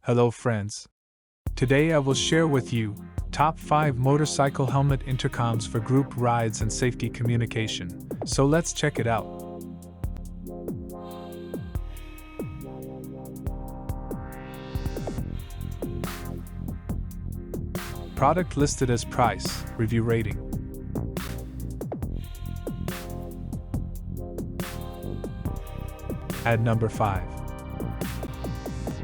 Hello friends. Today I will share with you top 5 motorcycle helmet intercoms for group rides and safety communication. So let's check it out. Product listed as price, review rating. At number 5.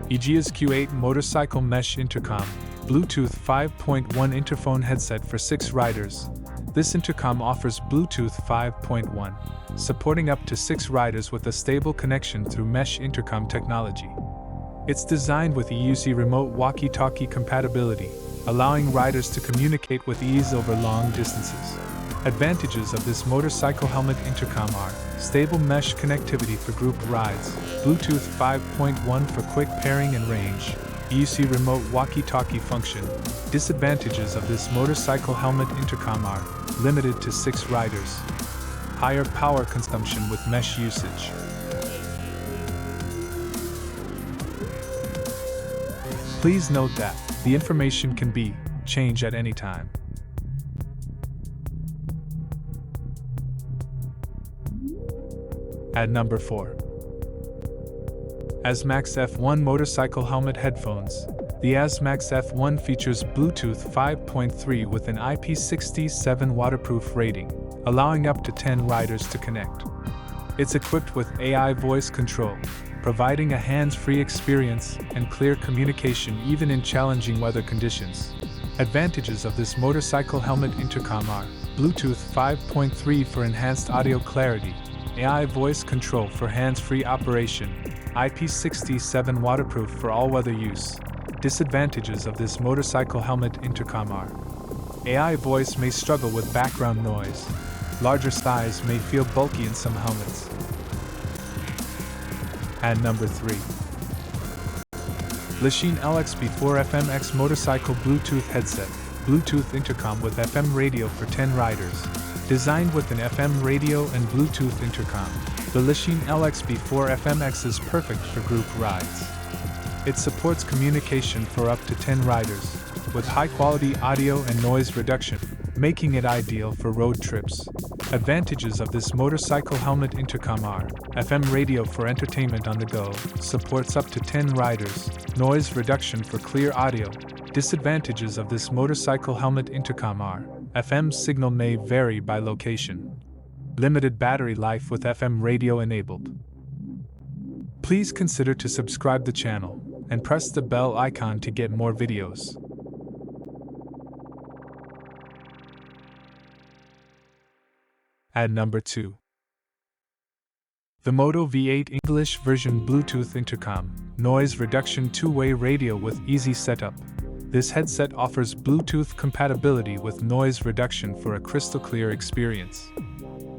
EJEAS Q8 Motorcycle Mesh Intercom, Bluetooth 5.1 interphone headset for 6 riders. This intercom offers Bluetooth 5.1, supporting up to 6 riders with a stable connection through mesh intercom technology. It's designed with EJEAS remote walkie-talkie compatibility, allowing riders to communicate with ease over long distances. Advantages of this motorcycle helmet intercom are stable mesh connectivity for group rides, Bluetooth 5.1 for quick pairing and range, EJEAS remote walkie-talkie function. Disadvantages of this motorcycle helmet intercom are limited to 6 riders, higher power consumption with mesh usage. Please note that the information can be changed at any time. At number 4. ASMAX F1 Motorcycle Helmet Headphones. The ASMAX F1 features Bluetooth 5.3 with an IP67 waterproof rating, allowing up to 10 riders to connect. It's equipped with AI voice control, providing a hands-free experience and clear communication even in challenging weather conditions. Advantages of this motorcycle helmet intercom are Bluetooth 5.3 for enhanced audio clarity, AI voice control for hands-free operation, IP67 waterproof for all-weather use. Disadvantages of this motorcycle helmet intercom are AI voice may struggle with background noise. Larger size may feel bulky in some helmets. At number 3. Lexin LXB4 FMX Motorcycle Bluetooth Headset, Bluetooth intercom with FM radio for 10 riders. Designed with an FM radio and Bluetooth intercom, the Lexin LXB4 FMX is perfect for group rides. It supports communication for up to 10 riders, with high-quality audio and noise reduction, making it ideal for road trips. Advantages of this motorcycle helmet intercom are FM radio for entertainment on the go, supports up to 10 riders, noise reduction for clear audio. Disadvantages of this motorcycle helmet intercom are FM signal may vary by location. Limited battery life with FM radio enabled. Please consider to subscribe the channel and press the bell icon to get more videos. At number 2. Vimoto V8 English version Bluetooth intercom, noise reduction 2-way radio with easy setup. This headset offers Bluetooth compatibility with noise reduction for a crystal clear experience.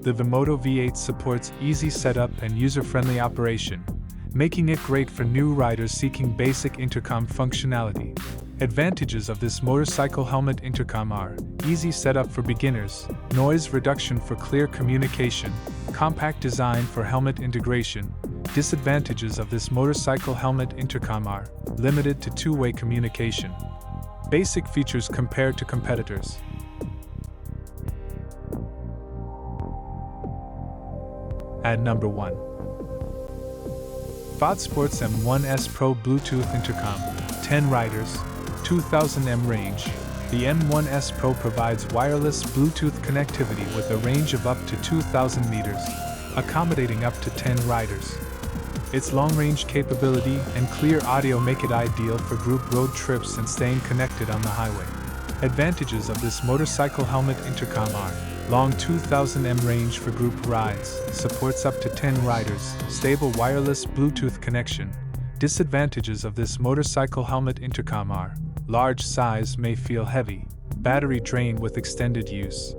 The Vimoto V8 supports easy setup and user-friendly operation, making it great for new riders seeking basic intercom functionality. Advantages of this motorcycle helmet intercom are easy setup for beginners, noise reduction for clear communication, compact design for helmet integration. Disadvantages of this motorcycle helmet intercom are limited to 2-way communication. Basic features compared to competitors. At number 1. Fodsports M1S Pro Bluetooth Intercom, 10 riders, 2000 m range. The M1S Pro provides wireless Bluetooth connectivity with a range of up to 2,000 meters, accommodating up to 10 riders. Its long-range capability and clear audio make it ideal for group road trips and staying connected on the highway. Advantages of this motorcycle helmet intercom are long 2000 m range for group rides, supports up to 10 riders, stable wireless Bluetooth connection. Disadvantages of this motorcycle helmet intercom are large size may feel heavy, battery drain with extended use.